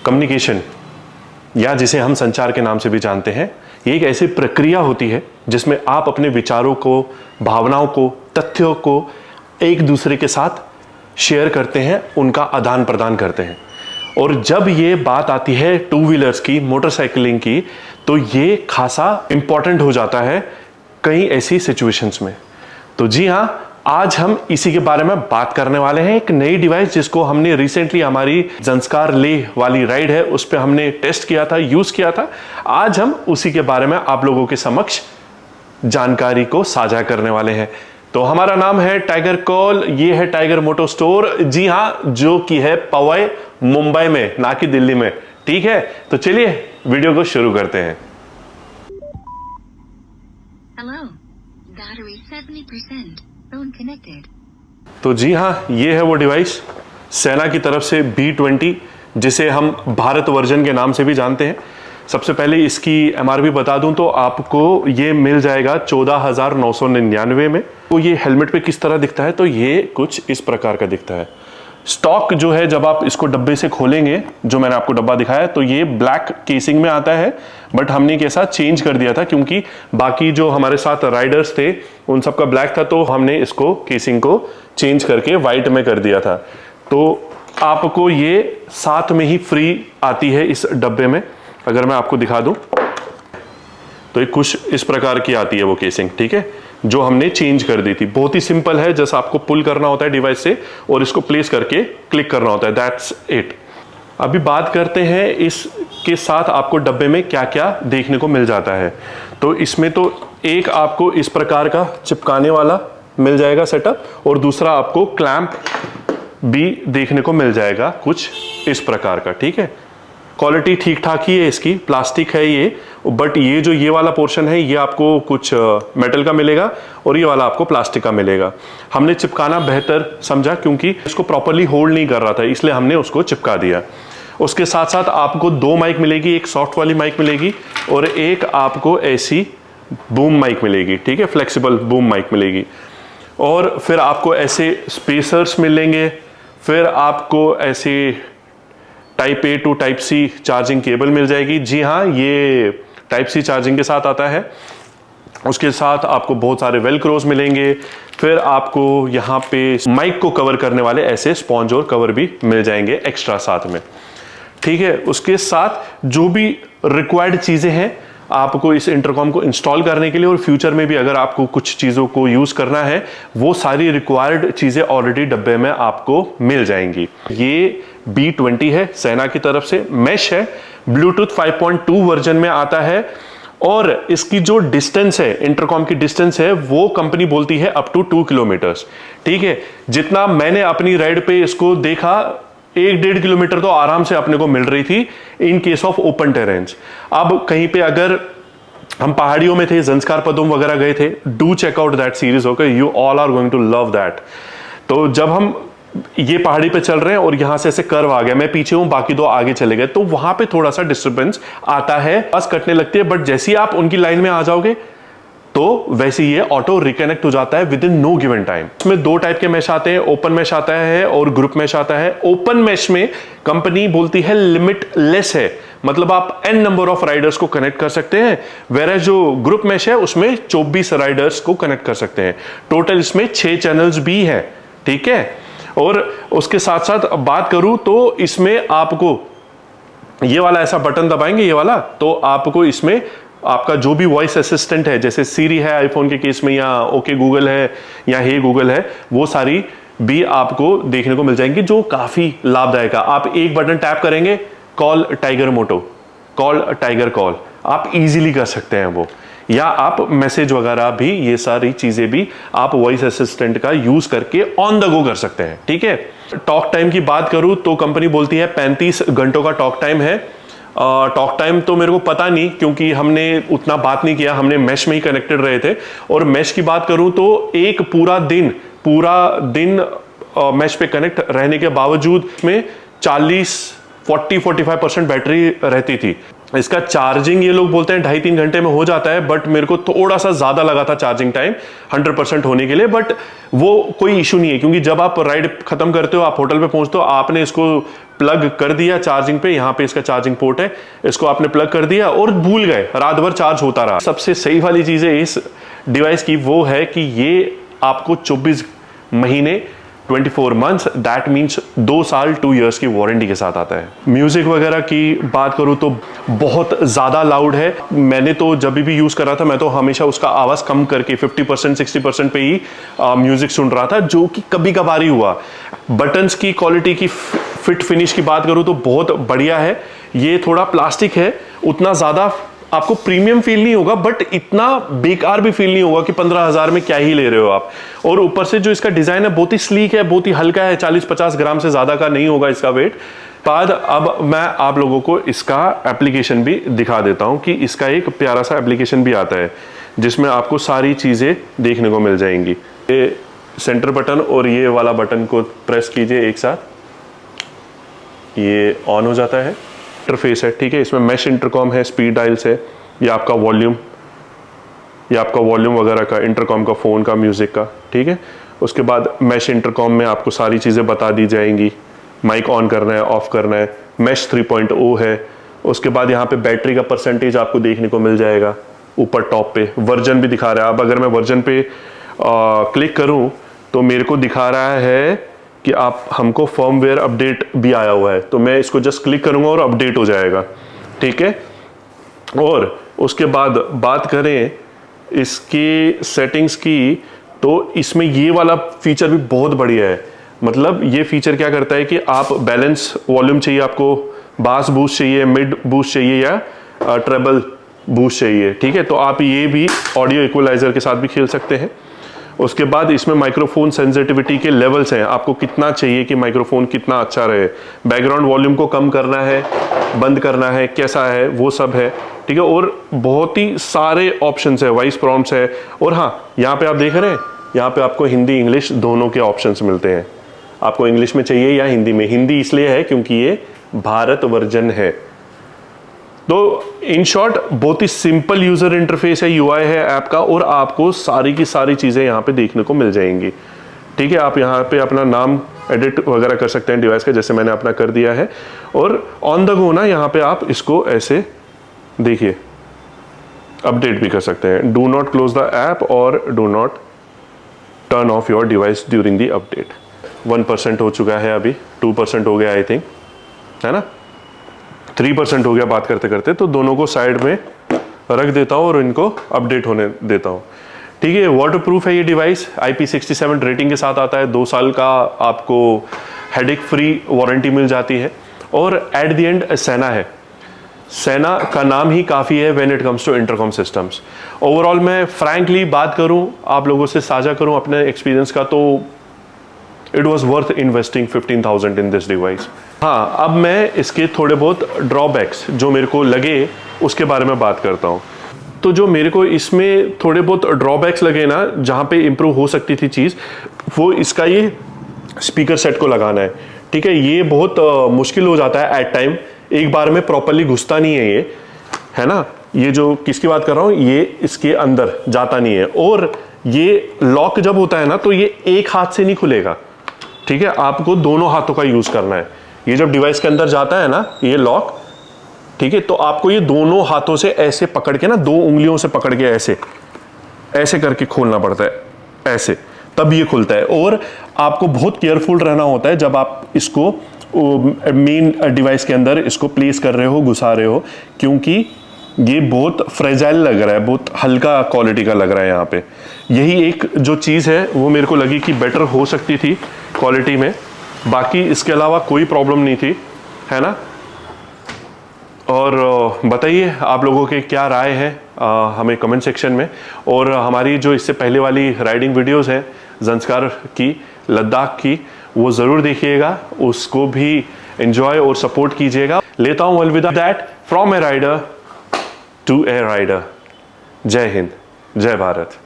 Communication या जिसे हम संचार के नाम से भी जानते हैं, ये एक ऐसी प्रक्रिया होती है जिसमें आप अपने विचारों को, भावनाओं को, तथ्यों को एक दूसरे के साथ शेयर करते हैं, उनका आदान प्रदान करते हैं। और जब ये बात आती है टू व्हीलर्स की, मोटरसाइकिलिंग की, तो ये खासा इंपॉर्टेंट हो जाता है कई ऐसी सिचुएशंस में। तो जी हाँ, आज हम इसी के बारे में बात करने वाले हैं। एक नई डिवाइस जिसको हमने रिसेंटली हमारी ज़ंस्कार लेह वाली राइड है उस पर हमने टेस्ट किया था, यूज़ किया था। आज हम उसी के बारे में आप लोगों के समक्ष जानकारी को साझा करने वाले हैं। तो हमारा नाम है टाइगर कॉल, ये है टाइगर मोटो स्टोर, जी हाँ, जो कि है पवई मुंबई में, ना कि दिल्ली में। ठीक है, तो चलिए वीडियो को शुरू करते हैं। Hello. Battery 70%. Phone connected. तो जी हाँ, ये है वो डिवाइस सेना की तरफ से B20, जिसे हम भारत वर्जन के नाम से भी जानते हैं। सबसे पहले इसकी MRP बता दूं तो आपको ये मिल जाएगा 14,999 में। तो ये हेलमेट पे किस तरह दिखता है, तो ये कुछ इस प्रकार का दिखता है। स्टॉक जो है, जब आप इसको डब्बे से खोलेंगे, जो मैंने आपको डब्बा दिखाया, तो ये ब्लैक केसिंग में आता है, बट हमने कैसा चेंज कर दिया था क्योंकि बाकी जो हमारे साथ राइडर्स थे उन सबका ब्लैक था, तो हमने इसको केसिंग को चेंज करके वाइट में कर दिया था। तो आपको ये साथ में ही फ्री आती है इस डब्बे में। अगर मैं आपको दिखा दूं तो एक कुछ इस प्रकार की आती है वो केसिंग, ठीक है, जो हमने चेंज कर दी थी। बहुत ही सिंपल है, जैसा आपको पुल करना होता है डिवाइस से और इसको प्लेस करके क्लिक करना होता है, दैट्स इट। अभी बात करते हैं इसके साथ आपको डब्बे में क्या क्या देखने को मिल जाता है। तो इसमें तो एक आपको इस प्रकार का चिपकाने वाला मिल जाएगा सेटअप, और दूसरा आपको क्लैंप भी देखने को मिल जाएगा कुछ इस प्रकार का, ठीक है। क्वालिटी ठीक ठाक ही है इसकी, प्लास्टिक है ये, बट ये जो ये वाला पोर्शन है ये आपको कुछ मेटल का मिलेगा और ये वाला आपको प्लास्टिक का मिलेगा। हमने चिपकाना बेहतर समझा क्योंकि इसको प्रॉपरली होल्ड नहीं कर रहा था, इसलिए हमने उसको चिपका दिया। उसके साथ साथ आपको दो माइक मिलेगी, एक सॉफ्ट वाली माइक मिलेगी और एक आपको ऐसी बूम माइक मिलेगी, ठीक है, फ्लेक्सिबल बूम माइक मिलेगी। और फिर आपको ऐसे स्पेसर्स मिलेंगे, फिर आपको ऐसे type A to type C charging cable मिल जाएगी। जी हाँ, ये टाइप C चार्जिंग के साथ आता है। उसके साथ आपको बहुत सारे वेलक्रोज मिलेंगे। फिर आपको यहाँ पे माइक को कवर करने वाले ऐसे स्पॉन्ज और कवर भी मिल जाएंगे एक्स्ट्रा साथ में, ठीक है। उसके साथ जो भी रिक्वायर्ड चीज़ें हैं आपको इस इंटरकॉम को इंस्टॉल करने के लिए, और फ्यूचर में भी अगर आपको कुछ चीज़ों को यूज़ करना है, वो सारी रिक्वायर्ड चीज़ें ऑलरेडी डब्बे में आपको मिल जाएंगी। ये B20 है, सेना की तरफ से, मैश है, ब्लूटूथ 5.2 वर्जन में आता है। और इसकी जो डिस्टेंस है, इंटरकॉम की डिस्टेंस है, वो कंपनी बोलती है अप टू 2 किलोमीटर्स, ठीक है। जितना मैंने अपनी राइड पे इसको देखा, 1-1.5 किलोमीटर तो आराम से अपने को मिल रही थी in case of open terrains. अब कहीं पे अगर हम पहाड़ियों में थे, ज़ंस्कार पदोम वगैरह गए थे, do check out that series, okay, you all are going to love that. तो जब हम ये पहाड़ी पे चल रहे हैं और यहां से ऐसे कर्व आ गया, मैं पीछे हूं, बाकी दो आगे चले गए, तो वहां पे थोड़ा सा डिस्टर्बेंस आता है, बस कटने लगती है, बट जैसे ही आप उनकी लाइन में आ जाओगे तो वैसे ये ऑटो रिकनेक्ट हो जाता है with in no given time. इसमें दो टाइप के मैश आते हैं, ओपन मैश आता है और ग्रुप मैश आता है। ओपन मैश में कंपनी बोलती है लिमिटलेस है, मतलब आप n नंबर ऑफ राइडर्स को कनेक्ट कर सकते हैं, वेयर जो ग्रुप मैश है उसमें 24 राइडर्स को कनेक्ट कर सकते हैं। टोटल इसमें 6 चैनल्स भी है, ठीक है। और उसके साथ साथ बात करूं तो इसमें आपको ये वाला ऐसा बटन दबाएंगे, ये वाला, तो आपको इसमें आपका जो भी वॉइस असिस्टेंट है, जैसे सीरी है आईफोन के केस में, या ओके गूगल है, या हे गूगल है, वो सारी भी आपको देखने को मिल जाएंगी, जो काफी लाभदायक है। आप एक बटन टैप करेंगे, कॉल टाइगर मोटो, कॉल टाइगर कॉल, आप इजीली कर सकते हैं वो, या आप मैसेज वगैरह भी, ये सारी चीजें भी आप वॉइस असिस्टेंट का यूज करके ऑन द गो कर सकते हैं, ठीक है। टॉक टाइम की बात करूं तो कंपनी बोलती है 35 घंटों का टॉक टाइम है। टॉक टाइम तो मेरे को पता नहीं क्योंकि हमने उतना बात नहीं किया, हमने मैश में ही कनेक्टेड रहे थे। और मैश की बात करूं तो एक पूरा दिन मैश पे कनेक्ट रहने के बावजूद में 40-45% बैटरी रहती थी। इसका चार्जिंग ये लोग बोलते हैं 2.5-3 घंटे में हो जाता है, बट मेरे को थोड़ा सा ज्यादा लगा था चार्जिंग टाइम 100% होने के लिए। बट वो कोई इशू नहीं है क्योंकि जब आप राइड खत्म करते हो, आप होटल पे पहुंचते हो, आपने इसको प्लग कर दिया चार्जिंग पे, यहाँ पे इसका चार्जिंग पोर्ट है, इसको आपने प्लग कर दिया और भूल गए, रात भर चार्ज होता रहा। सबसे सही वाली चीज़ है इस डिवाइस की वो है कि ये आपको 24 महीने 24 मंथ्स, दैट मीन्स 2 साल 2 इयर्स की वारंटी के साथ आता है। म्यूजिक वगैरह की बात करूँ तो बहुत ज़्यादा लाउड है। मैंने तो जब भी यूज़ कर रहा था मैं तो हमेशा उसका आवाज़ कम करके 50% 60% पे ही म्यूजिक सुन रहा था, जो कि कभी कभार ही हुआ। बटन्स की क्वालिटी की फिट फिनिश की बात करूँ तो बहुत बढ़िया है। ये थोड़ा प्लास्टिक है, उतना ज़्यादा आपको प्रीमियम फील नहीं होगा, बट इतना बेकार भी फील नहीं होगा कि 15,000 में क्या ही ले रहे हो आप। और ऊपर से जो इसका डिजाइन है बहुत ही स्लीक है, बहुत ही हल्का है, 40-50 ग्राम से ज्यादा का नहीं होगा इसका वेट। बाद अब मैं आप लोगों को इसका एप्लीकेशन भी दिखा देता हूं कि इसका एक प्यारा सा एप्लीकेशन भी आता है जिसमें आपको सारी चीजें देखने को मिल जाएंगी। ये सेंटर बटन और ये वाला बटन को प्रेस कीजिए एक साथ, ये ऑन हो जाता है। इंटरफेस है, ठीक है, इसमें मैश इंटरकॉम है, स्पीड डायल्स है, ये आपका वॉल्यूम, ये आपका वॉल्यूम वगैरह का इंटरकॉम का, फ़ोन का, म्यूज़िक का, ठीक है। उसके बाद मैश इंटरकॉम में आपको सारी चीज़ें बता दी जाएंगी, माइक ऑन करना है, ऑफ करना है, मैश 3.0 है। उसके बाद यहाँ पे बैटरी का परसेंटेज आपको देखने को मिल जाएगा ऊपर टॉप पे, वर्जन भी दिखा रहा है। अब अगर मैं वर्जन पे क्लिक करूँ तो मेरे को दिखा रहा है कि आप हमको फर्मवेयर अपडेट भी आया हुआ है, तो मैं इसको जस्ट क्लिक करूंगा और अपडेट हो जाएगा, ठीक है। और उसके बाद बात करें इसकी सेटिंग्स की, तो इसमें ये वाला फीचर भी बहुत बढ़िया है। मतलब ये फीचर क्या करता है कि आप बैलेंस वॉल्यूम चाहिए, आपको बास बूस्ट चाहिए, मिड बूस्ट चाहिए या ट्रेबल बूस्ट चाहिए, ठीक है, तो आप ये भी ऑडियो इक्वलाइजर के साथ भी खेल सकते हैं। उसके बाद इसमें माइक्रोफोन सेंसिटिविटी के लेवल्स हैं, आपको कितना चाहिए कि माइक्रोफोन कितना अच्छा रहे, बैकग्राउंड वॉल्यूम को कम करना है, बंद करना है, कैसा है, वो सब है, ठीक है। और बहुत ही सारे ऑप्शंस है, वॉइस प्रॉम्प्ट्स है। और हाँ, यहाँ पे आप देख रहे हैं, यहाँ पे आपको हिंदी इंग्लिश दोनों के ऑप्शंस मिलते हैं। आपको इंग्लिश में चाहिए या हिंदी में। हिंदी इसलिए है क्योंकि ये भारत वर्जन है। तो इन शॉर्ट बहुत ही सिंपल यूजर इंटरफेस है, यूआई है ऐप का, और आपको सारी की सारी चीज़ें यहाँ पे देखने को मिल जाएंगी, ठीक है। आप यहाँ पे अपना नाम एडिट वगैरह कर सकते हैं डिवाइस का, जैसे मैंने अपना कर दिया है। और ऑन द गो ना यहाँ पे आप इसको ऐसे देखिए अपडेट भी कर सकते हैं। Do not close the app और do not turn off your device during the update. 1% हो चुका है, अभी 2% हो गया आई थिंक, है ना, 3% हो गया बात करते करते। तो दोनों को साइड में रख देता हूँ और इनको अपडेट होने देता हूँ, ठीक है। वाटरप्रूफ है ये डिवाइस, IP67 रेटिंग के साथ आता है, 2 साल का आपको हेडेक फ्री वारंटी मिल जाती है। और एट द एंड सेना है, सेना का नाम ही काफ़ी है when it comes to intercom systems. Overall मैं फ्रैंकली बात करूँ, आप लोगों से साझा करूँ अपने एक्सपीरियंस का, तो it was worth investing 15,000 in this device. हाँ, अब मैं इसके थोड़े बहुत ड्रॉबैक्स जो मेरे को लगे उसके बारे में बात करता हूँ। तो जो मेरे को इसमें थोड़े बहुत ड्रॉबैक्स लगे ना, जहाँ पे इम्प्रूव हो सकती थी चीज़, वो इसका ये स्पीकर सेट को लगाना है, ठीक है। ये बहुत मुश्किल हो जाता है एट टाइम, एक बार में प्रॉपरली घुसता नहीं है ये, है ना। ये जो किसकी बात कर रहा हूँ, ये इसके अंदर जाता नहीं है। और ये लॉक जब होता है ना, तो ये एक हाथ से नहीं खुलेगा, ठीक है, आपको दोनों हाथों का यूज़ करना है। ये जब डिवाइस के अंदर जाता है ना ये लॉक, ठीक है, तो आपको ये दोनों हाथों से ऐसे पकड़ के ना, 2 उंगलियों से पकड़ के ऐसे ऐसे करके खोलना पड़ता है, ऐसे, तब ये खुलता है। और आपको बहुत केयरफुल रहना होता है जब आप इसको मेन डिवाइस के अंदर इसको प्लेस कर रहे हो, घुसा रहे हो, क्योंकि ये बहुत फ्रेजाइल लग रहा है, बहुत हल्का क्वालिटी का लग रहा है यहाँ पे। यही एक जो चीज़ है वो मेरे को लगी कि बेटर हो सकती थी क्वालिटी में, बाकी इसके अलावा कोई प्रॉब्लम नहीं थी, है ना। और बताइए आप लोगों के क्या राय है हमें कमेंट सेक्शन में। और हमारी जो इससे पहले वाली राइडिंग वीडियोस हैं ज़ंस्कार की, लद्दाख की, वो ज़रूर देखिएगा, उसको भी एंजॉय और सपोर्ट कीजिएगा। लेता हूँ अलविदा, that from a rider to a rider. जय हिंद, जय भारत।